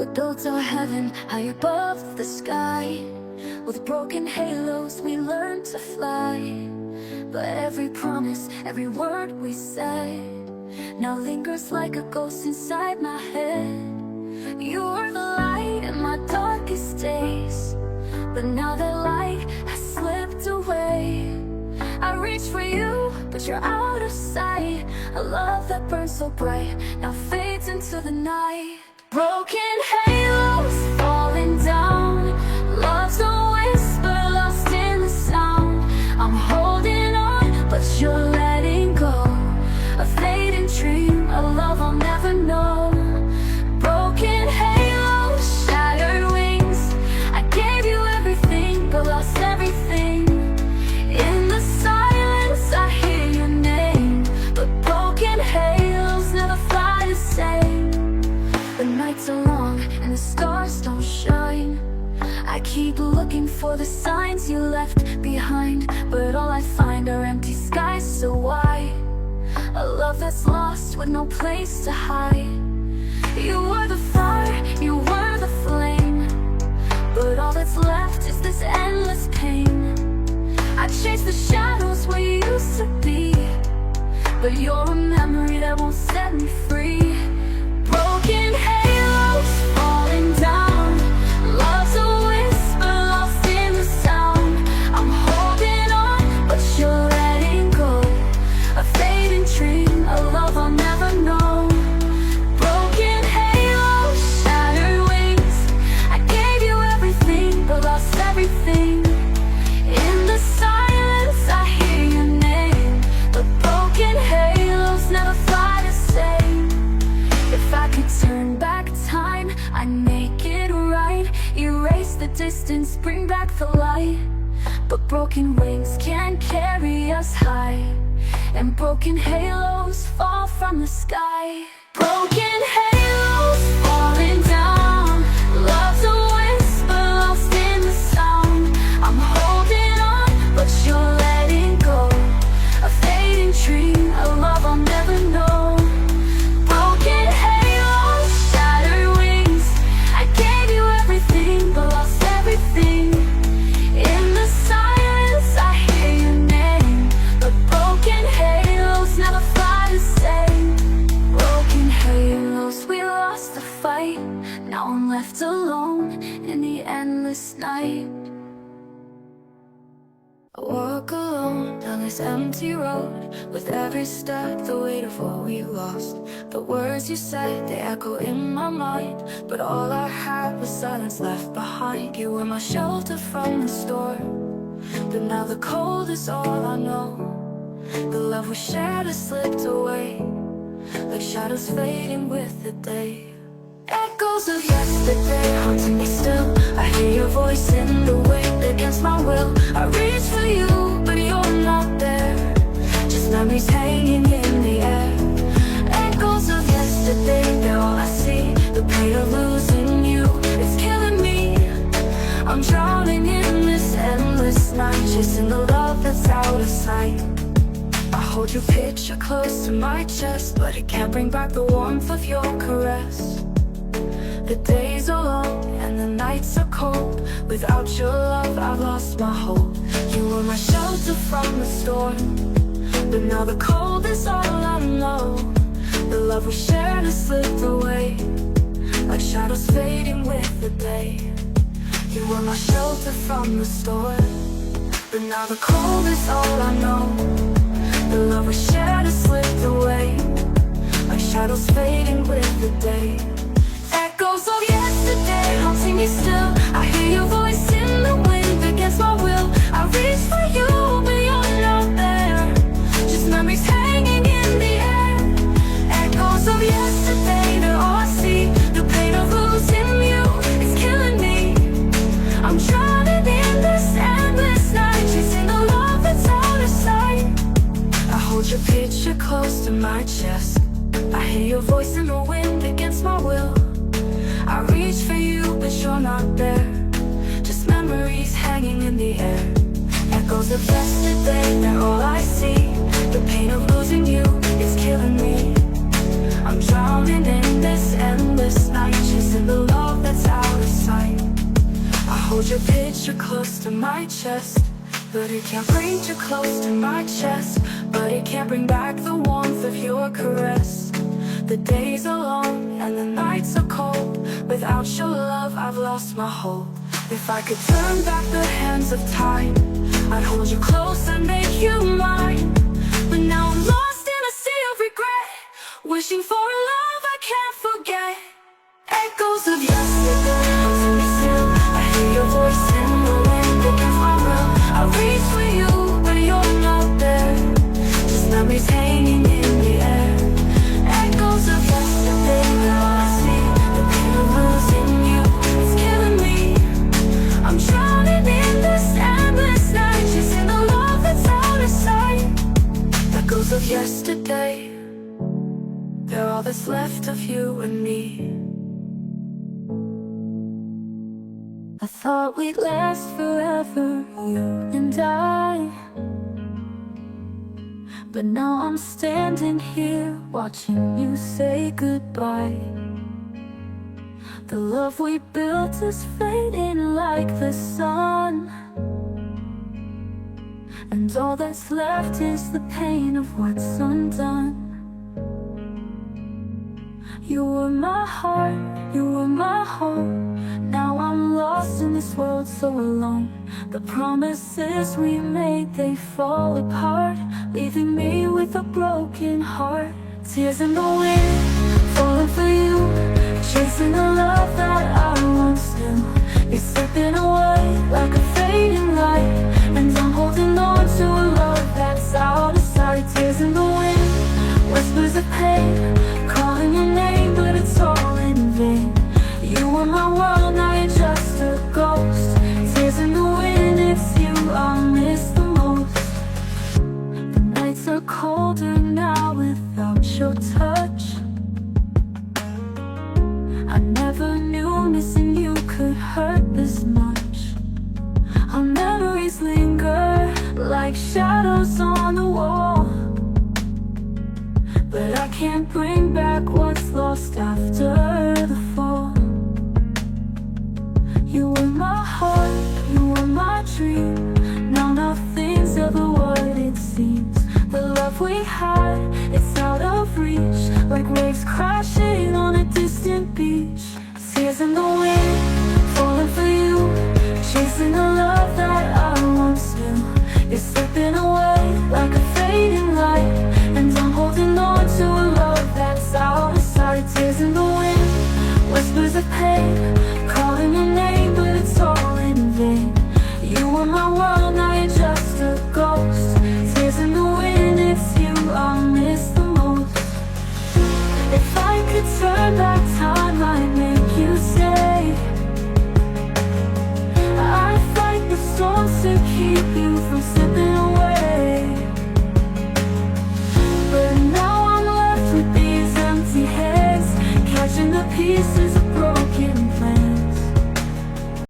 We built our heaven high above the sky. With broken halos we learned to fly. But every promise, every word we said now lingers like a ghost inside my head. You were the light in my darkest days, but now that light has slipped away. I reach for you, but you're out of sight. A love that burns so bright now fades into the night. Broken halos falling down. Love's a whisper lost in the sound. I'm holding on, but you're letting go. A fading dream, a love I'll never know. Broken halos, shattered wings. I gave you everything, but lost everything. In the silence I hear your name, but broken halos never fly the same. The nights are long and the stars don't shine. I keep looking for the signs you left behind, but all I find are empty skies so wide. A love that's lost with no place to hide. You were the fire, you were the flame, but all that's left is this endless pain. I chase the shadows where you used to be, but you're a memory that won't set me free. Broken halos falling down. Love's a whisper lost in the sound. I'm holding on, but you're letting go. A fading dream, a love I'll never know. Broken halos, shattered wings. I gave you everything, but lost everything. In the silence I hear your name, but broken halos never fly the same. If I could turn back time, I'd make it right. Erase the distance, bring back the light. But broken wings can't carry us high, and broken halos fall from the sky. Broken halos falling down. Love's a whisper lost in the sound. I'm holding on, but you're letting go. A fading dream, a love I'll never know. Broken halos, shattered wings. I gave you everything, but lost everything. In the silence I hear your name, but broken halos never fly the same. Broken halos, we lost the fight. Now I'm left alone in the endless night. I walk alone down this empty road, with every step the weight of what we lost. The words you said, they echo in my mind, but all I had was silence left behind. You were my shelter from the storm, but now the cold is all I know. The love we shared has slipped away, like shadows fading with the day. Echoes of yesterday haunting me still. I hear your voice in the wind against my will. I reach for you, but you're not there. Just memories hanging in the air. Echoes of yesterday, they're all I see. The pain of losing you, it's killing me. I'm drowning in this endless night, chasing the love that's out of sight. I hold your picture close to my chest, but it can't bring back the warmth of your caress. The days are long and the nights are cold. Without your love I've lost my hope. You were my shelter from the storm, but now the cold is all I know. The love we shared has slipped away, like shadows fading with the day. You were my shelter from the storm, but now the cold is all I know. The love we shared has slipped away, like shadows fading with the day. Echoes of yesterday haunting me still. I hear your voice in the wind against my will. I reach for you, but you're not there. Just memories hanging in the air. Echoes of yesterday, they're all I see. The pain of losing you is killing me. I'm drowning in this endless night, chasing a love that's out of sight. I hold your picture close to my chest. I hear your voice in the wind against my will. I reach for you, but you're not there. Just memories hanging in the air. Echoes of yesterday, they're all I see. The pain of losing you is killing me. I'm drowning in this endless night, chasing the love you close to my chest, but it can't bring you close to my chest. But it can't bring back the warmth of your caress. The days are long and the nights are cold. Without your love, I've lost my hold. If I could turn back the hands of time, I'd hold you close and make you mine. But now I'm lost in a sea of regret, wishing for a love I can't forget. Echoes of yesterday haunting me still. I hear your voice in the wind, looking for real. I reach for you, but you're not there. Just memories hanging in the air. Echoes of yesterday, now I see the pain of losing you. It's killing me. I'm drowning in this endless night, chasing the love that's out of sight. Echoes of yesterday, they're all that's left of you and me. I thought we'd last forever, you and I. But now I'm standing here, watching you say goodbye. The love we built is fading like the sun, and all that's left is the pain of what's undone. You were my heart, you were my home. Now I'm lost in this world so alone. The promises we made, they fall apart, leaving me with a broken heart. Tears in the wind, falling for you, chasing the love that I once knew. You're slipping away like a fading light, and I'm holding on to a love that's out of sight. Tears in the wind, whispers of pain, calling your name, but it's all in vain. You were my world, now you're just a ghost. Tears in the wind, it's you I miss the most. The nights are colder now without your touch. I never knew missing you could hurt this much. Our memories linger like shadows on the wall, but I can't bring back what's lost after the fall. You were my heart, you were my dream. Now nothing's ever what it seems. The love we had, it's out of reach, like waves crashing on a distant beach. Tears in the wind, falling for you, chasing the love that I once knew. You're slipping away like a fading light, and I'm holding on to a love that's out of sight. Tears in the wind, whispers of pain, calling your name, but it's all in vain. You were my world, now you're just a ghost. Tears in the wind, it's you I miss the most. If I could turn back time, I'd make you stay. I'd fight the storms to keep you from